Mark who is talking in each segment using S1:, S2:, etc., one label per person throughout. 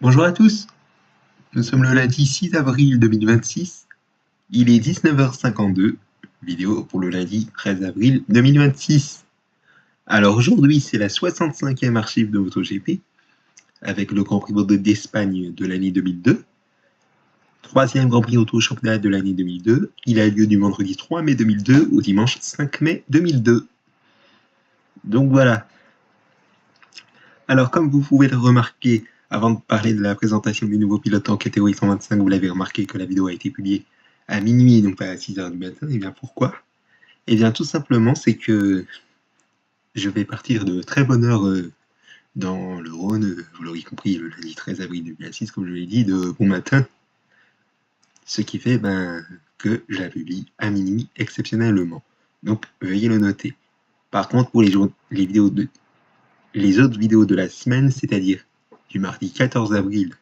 S1: Bonjour à tous, nous sommes le lundi 6 avril 2026, il est 19h52, vidéo pour le lundi 13 avril 2026. Alors aujourd'hui c'est la 65e archive de MotoGP, avec le Grand Prix Moto d'Espagne de l'année 2002, troisième Grand Prix Auto Championnat de l'année 2002, il a lieu du vendredi 3 mai 2002 au dimanche 5 mai 2002. Donc voilà. Alors comme vous pouvez le remarquer, avant de parler de la présentation des nouveaux pilotes en catégorie 125, vous l'avez remarqué que la vidéo a été publiée à minuit, donc pas à 6h du matin. Et bien pourquoi? Et bien tout simplement, c'est que je vais partir de très bonne heure dans le Rhône, vous l'aurez compris, le lundi 13 avril 2006, comme je l'ai dit, de bon matin. Ce qui fait que je la publie à minuit exceptionnellement. Donc veuillez le noter. Par contre, pour les autres vidéos de la semaine, c'est-à-dire du mardi 14 avril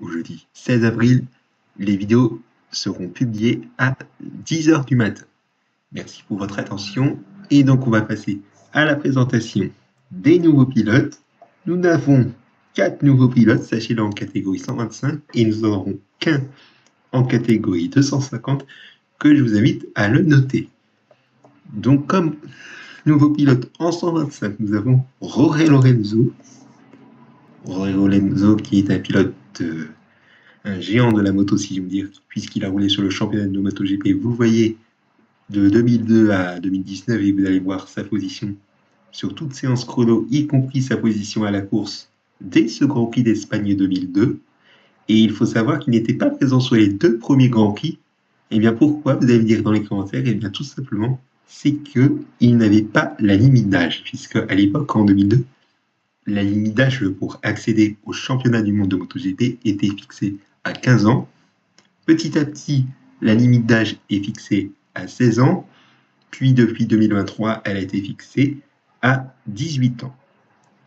S1: au jeudi 16 avril, les vidéos seront publiées à 10h du matin. Merci pour votre attention. Et donc, on va passer à la présentation des nouveaux pilotes. Nous n'avons 4 nouveaux pilotes, sachez-le, en catégorie 125, et nous n'en aurons qu'un en catégorie 250, que je vous invite à le noter. Donc, comme nouveau pilote en 125, nous avons Jorge Lorenzo. Jorge Lorenzo qui est un pilote, un géant de la moto, si je veux dire, puisqu'il a roulé sur le championnat de MotoGP. Vous voyez, de 2002 à 2019, et vous allez voir sa position sur toute séance chrono, y compris sa position à la course dès ce Grand Prix d'Espagne 2002. Et il faut savoir qu'il n'était pas présent sur les 2 premiers Grands Prix. Et bien pourquoi? Vous allez me dire dans les commentaires. Et bien tout simplement, c'est qu'il n'avait pas la limite d'âge, puisque à l'époque, en 2002, la limite d'âge pour accéder au championnat du monde de MotoGP était fixée à 15 ans. Petit à petit, la limite d'âge est fixée à 16 ans, puis depuis 2023, elle a été fixée à 18 ans.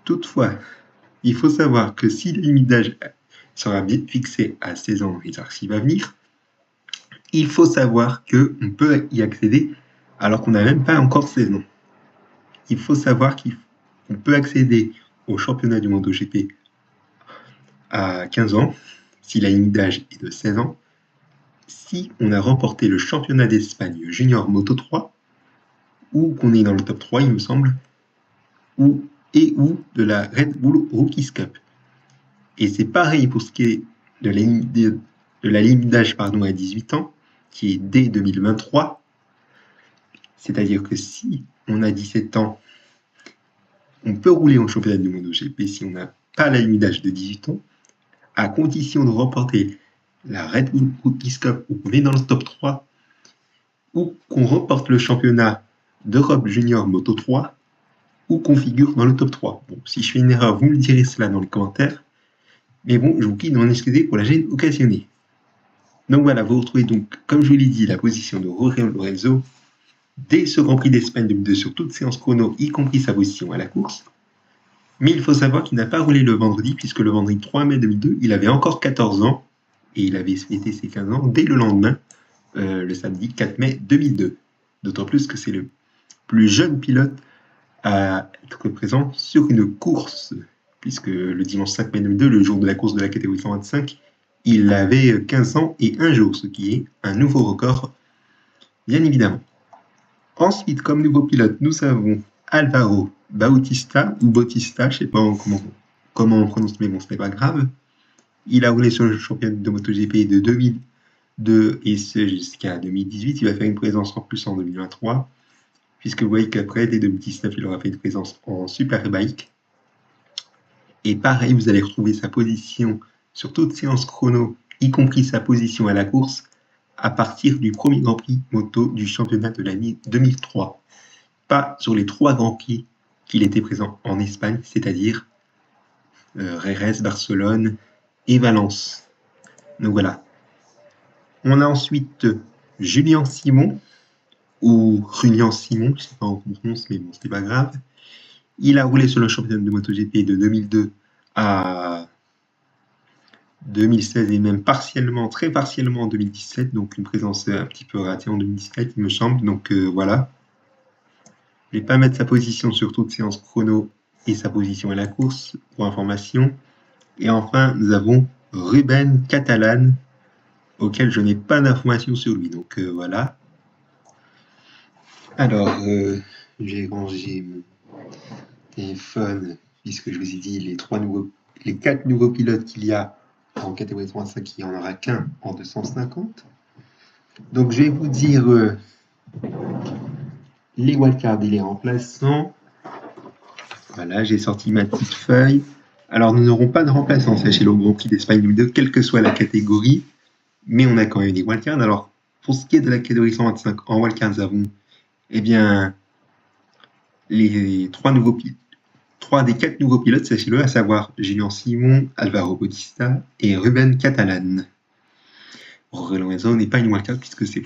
S1: Toutefois, il faut savoir que si la limite d'âge sera fixée à 16 ans et l'archive à venir, il faut savoir qu'on peut y accéder alors qu'on n'a même pas encore 16 ans. Il faut savoir qu'on peut accéder au championnat du monde MotoGP à 15 ans, si la limite d'âge est de 16 ans, si on a remporté le championnat d'Espagne Junior Moto 3, ou qu'on est dans le top 3, il me semble, ou de la Red Bull Rookies Cup. Et c'est pareil pour ce qui est de la limite d'âge à 18 ans, qui est dès 2023. C'est-à-dire que si on a 17 ans, on peut rouler en championnat du monde MotoGP si on n'a pas la limite d'âge de 18 ans, à condition de remporter la Red Bull Rookies Cup, où on est dans le top 3, ou qu'on remporte le championnat d'Europe Junior Moto 3, ou qu'on figure dans le top 3. Bon, si je fais une erreur, vous me direz cela dans les commentaires. Mais bon, je vous prie de m'en excuser pour la gêne occasionnée. Donc voilà, vous retrouvez donc, comme je vous l'ai dit, la position de Jorge Lorenzo dès ce Grand Prix d'Espagne 2002 sur toute séance chrono, y compris sa position à la course. Mais il faut savoir qu'il n'a pas roulé le vendredi, puisque le vendredi 3 mai 2002, il avait encore 14 ans, et il avait fêté ses 15 ans dès le lendemain, le samedi 4 mai 2002. D'autant plus que c'est le plus jeune pilote à être présent sur une course, puisque le dimanche 5 mai 2002, le jour de la course de la catégorie 125, il avait 15 ans et 1 jour, ce qui est un nouveau record, bien évidemment. Ensuite, comme nouveau pilote, nous avons Alvaro Bautista, ou Bautista, je ne sais pas comment on prononce, mais bon, ce n'est pas grave. Il a roulé sur le championnat de MotoGP de 2002 et ce jusqu'à 2018. Il va faire une présence en plus en 2023, puisque vous voyez qu'après, dès 2019, il aura fait une présence en Superbike. Et pareil, vous allez retrouver sa position sur toute séance chrono, y compris sa position à la course, à partir du premier Grand Prix moto du championnat de l'année 2003. Pas sur les 3 Grands Prix qu'il était présent en Espagne, c'est-à-dire Jerez, Barcelone et Valence. Donc voilà. On a ensuite Julien Simon, ou Julian Simon, je ne sais pas comment on prononce, mais bon, c'était pas grave. Il a roulé sur le championnat de MotoGP de 2002 à 2016 et même partiellement, très partiellement en 2017, donc une présence un petit peu ratée en 2017, il me semble. Donc voilà. Je ne vais pas mettre sa position sur toute séance chrono et sa position à la course pour information. Et enfin, nous avons Ruben Catalan, auquel je n'ai pas d'informations sur lui. Donc voilà. Alors, j'ai rangé mon téléphone, puisque je vous ai dit les 4 nouveaux pilotes qu'il y a en catégorie 35, il n'y en aura qu'un en 250. Donc je vais vous dire les wildcards et les remplaçants. Voilà, j'ai sorti ma petite feuille. Alors nous n'aurons pas de remplaçants, sachez le Grand Prix d'Espagne 2002, quelle que soit la catégorie, mais on a quand même des wildcards. Alors pour ce qui est de la catégorie 125, en wildcard, nous avons bien les 3 des 4 nouveaux pilotes, sachez-le, à savoir Julien Simon, Alvaro Bautista et Ruben Catalan. Jorge Lorenzo n'est pas une wildcard puisque c'est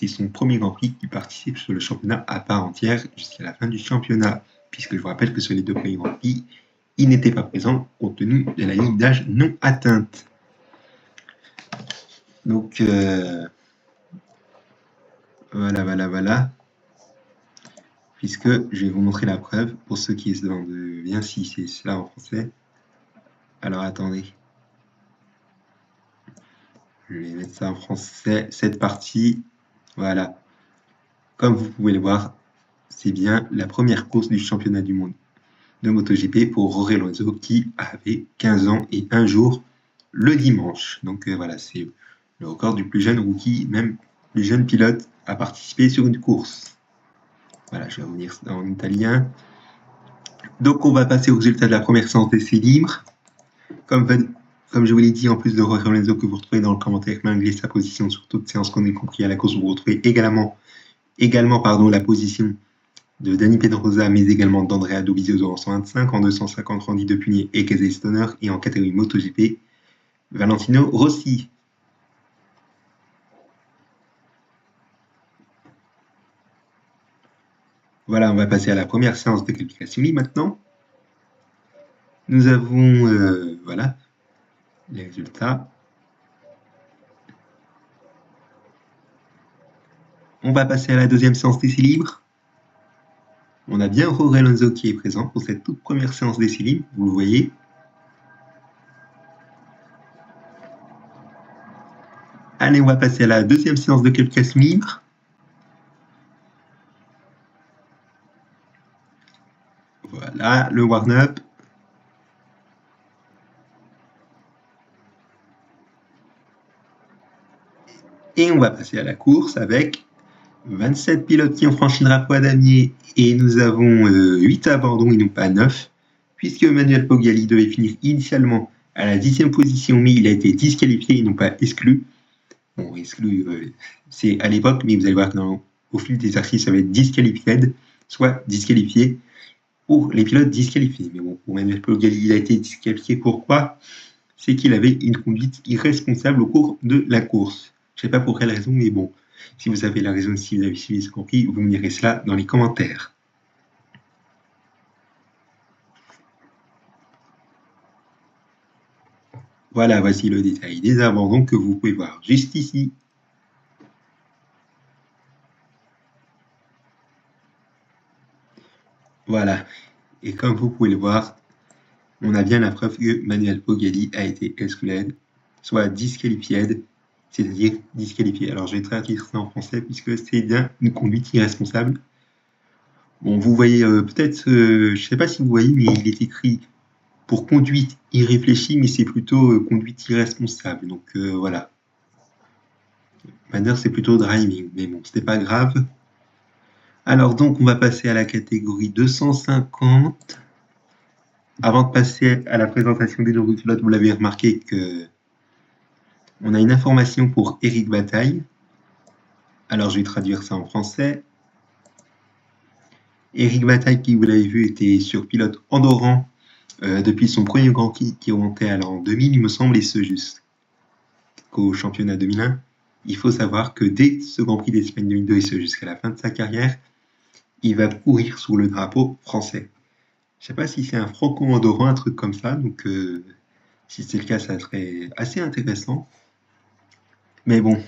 S1: son premier Grand Prix qui participe sur le championnat à part entière jusqu'à la fin du championnat, puisque je vous rappelle que sur les 2 premiers Grands Prix, il n'était pas présent compte tenu de la limite d'âge non atteinte. Donc voilà. Puisque je vais vous montrer la preuve pour ceux qui se demandent bien si c'est cela en français. Alors attendez. Je vais mettre ça en français. Cette partie, voilà. Comme vous pouvez le voir, c'est bien la première course du championnat du monde de MotoGP pour Jorge Lorenzo qui avait 15 ans et 1 jour le dimanche. Donc voilà, c'est le record du plus jeune rookie, même plus jeune pilote à participer sur une course. Voilà, je vais revenir en italien. Donc on va passer au résultat de la première séance d'essai libre. Comme je vous l'ai dit, en plus de Jorge Lorenzo que vous retrouvez dans le commentaire malgré sa position sur toute séance qu'on ait compris à la course, vous retrouvez également la position de Dani Pedrosa, mais également d'Andrea Dovizioso en 125, en 250 Randy Depugné et Casey Stoner, et en catégorie MotoGP, Valentino Rossi. Voilà, on va passer à la première séance de qualification maintenant. Nous avons, voilà, les résultats. On va passer à la deuxième séance d'essai libre. On a bien Jorge Lorenzo qui est présent pour cette toute première séance d'essai libre, vous le voyez. Allez, on va passer à la deuxième séance de qualification libre. Voilà, le warm-up. Et on va passer à la course avec 27 pilotes qui ont franchi le drapeau à damier et nous avons 8 abandons et non pas 9, puisque Manuel Poggiali devait finir initialement à la 10e position, mais il a été disqualifié et non pas exclu. Bon, exclu, c'est à l'époque, mais vous allez voir que au fil des archives, ça va être disqualifié, soit disqualifié pour les pilotes disqualifiés. Mais bon, pour Manuel Poggiali, il a été disqualifié. Pourquoi? C'est qu'il avait une conduite irresponsable au cours de la course. Je ne sais pas pour quelle raison, mais bon, si vous avez la raison, si vous avez suivi ce compris, vous me direz cela dans les commentaires. Voilà, voici le détail des abandons que vous pouvez voir juste ici. Voilà, et comme vous pouvez le voir, on a bien la preuve que Manuel Poggiali a été excluded, soit disqualifié, c'est-à-dire disqualifié. Alors je vais traduire ça en français puisque c'est bien une conduite irresponsable. Bon, vous voyez peut-être, je ne sais pas si vous voyez, mais il est écrit pour conduite irréfléchie, mais c'est plutôt conduite irresponsable. Donc voilà. Manner, c'est plutôt driving, mais bon, c'était pas grave. Alors donc, on va passer à la catégorie 250. Avant de passer à la présentation des nouveaux pilotes, vous l'avez remarqué que on a une information pour Éric Bataille. Alors, je vais traduire ça en français. Éric Bataille, qui vous l'avez vu, était sur pilote Andorran depuis son premier Grand Prix qui remontait à l'an 2000, il me semble, et ce jusqu'au championnat 2001. Il faut savoir que dès ce Grand Prix d'Espagne 2002 et ce jusqu'à la fin de sa carrière, il va courir sous le drapeau français. Je ne sais pas si c'est un franco-andorran, un truc comme ça, donc si c'est le cas, ça serait assez intéressant. Mais bon,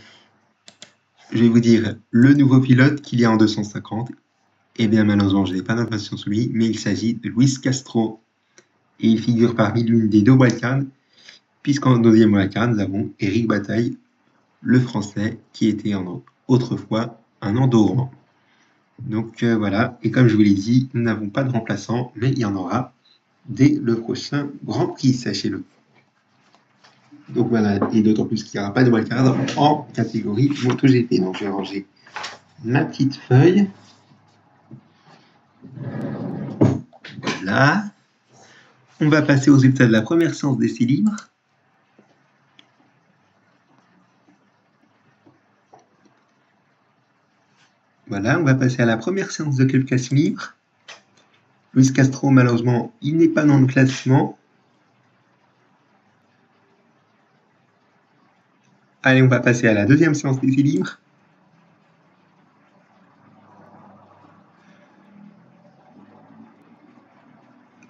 S1: je vais vous dire le nouveau pilote qu'il y a en 250. Eh bien, malheureusement, je n'ai pas d'information sur lui, mais il s'agit de Luis Castro. Et il figure parmi l'une des 2 wildcards puisqu'en deuxième wildcard, nous avons Éric Bataille, le Français, qui était autrefois un Andorran. Donc voilà, et comme je vous l'ai dit, nous n'avons pas de remplaçant, mais il y en aura dès le prochain Grand Prix, sachez-le. Donc voilà, et d'autant plus qu'il n'y aura pas de wildcard en catégorie MotoGP. Donc je vais ranger ma petite feuille. Voilà. On va passer aux résultats de la première séance d'essai libre. Voilà, on va passer à la première séance de qualification libre. Luis Castro, malheureusement, il n'est pas dans le classement. Allez, on va passer à la deuxième séance d'essai libre.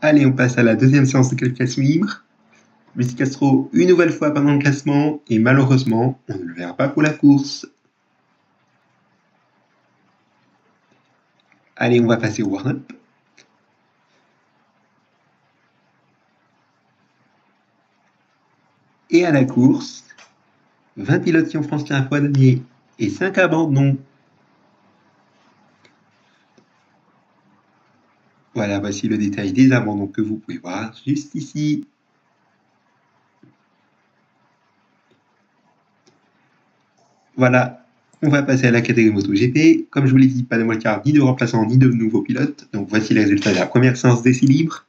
S1: Allez, on passe à la deuxième séance de qualification libre. Luis Castro, une nouvelle fois pas dans le classement, et malheureusement, on ne le verra pas pour la course. Allez, on va passer au warm-up. Et à la course, 20 pilotes qui ont franchi un poids damier et 5 abandons. Voilà, voici le détail des abandons que vous pouvez voir juste ici. Voilà, on va passer à la catégorie MotoGP. Comme je vous l'ai dit, pas de wildcard, ni de remplaçant, ni de nouveaux pilotes. Donc voici les résultats de la première séance d'essai libre.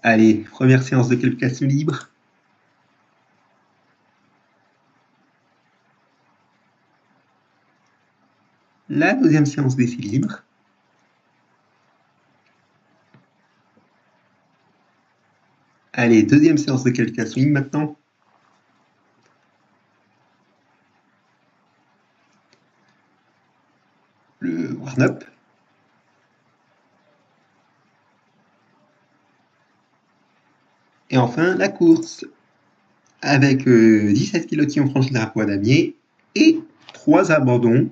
S1: Allez, première séance de qualification libre. La deuxième séance d'essai libre. Allez, deuxième séance de qualification libre maintenant. Le warm-up. Et enfin, la course, avec 17 pilotes qui ont franchi le drapeau à damier et 3 abandons,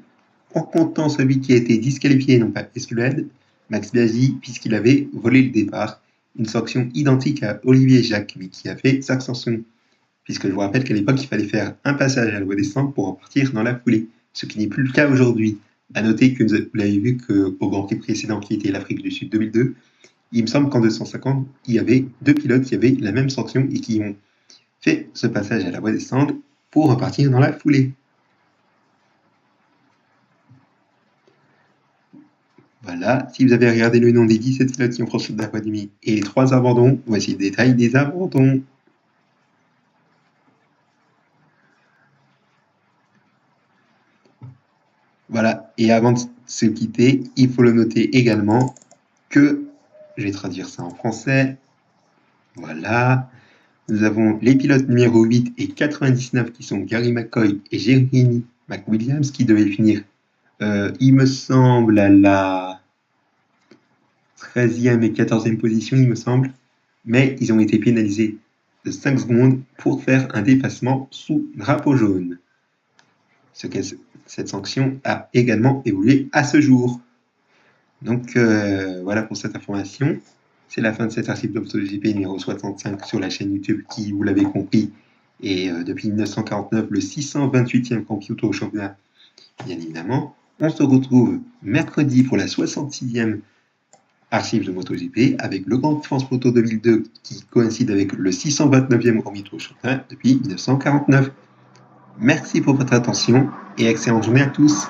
S1: en comptant celui qui a été disqualifié, non pas exclu, Max Biaggi, puisqu'il avait volé le départ. Une sanction identique à Olivier Jacques, mais qui a fait sa sanction. Puisque je vous rappelle qu'à l'époque, il fallait faire un passage à la voie descente pour repartir dans la foulée, ce qui n'est plus le cas aujourd'hui. A noter que vous l'avez vu qu'au Grand Prix précédent, qui était l'Afrique du Sud 2002, il me semble qu'en 250, il y avait 2 pilotes qui avaient la même sanction et qui ont fait ce passage à la voie descente pour repartir dans la foulée. Voilà, si vous avez regardé le nom des 17 pilotes qui ont franchi la voie demi et les 3 abandons, voici le détail des abandons. Voilà, et avant de se quitter, il faut le noter également que, je vais traduire ça en français, voilà, nous avons les pilotes numéro 8 et 99 qui sont Gary McCoy et Jeremy McWilliams qui devaient finir, il me semble, à la 13e et 14e position, il me semble, mais ils ont été pénalisés de 5 secondes pour faire un dépassement sous drapeau jaune. Cette sanction a également évolué à ce jour. Donc voilà pour cette information. C'est la fin de cet article de MotoGP numéro 65 sur la chaîne YouTube qui, vous l'avez compris, est depuis 1949 le 628e computer au championnat, bien évidemment. On se retrouve mercredi pour la 66e archive de MotoGP avec le Grand Prix de France Moto 2002 qui coïncide avec le 629e Grand Prix au championnat depuis 1949. Merci pour votre attention et excellente journée à tous.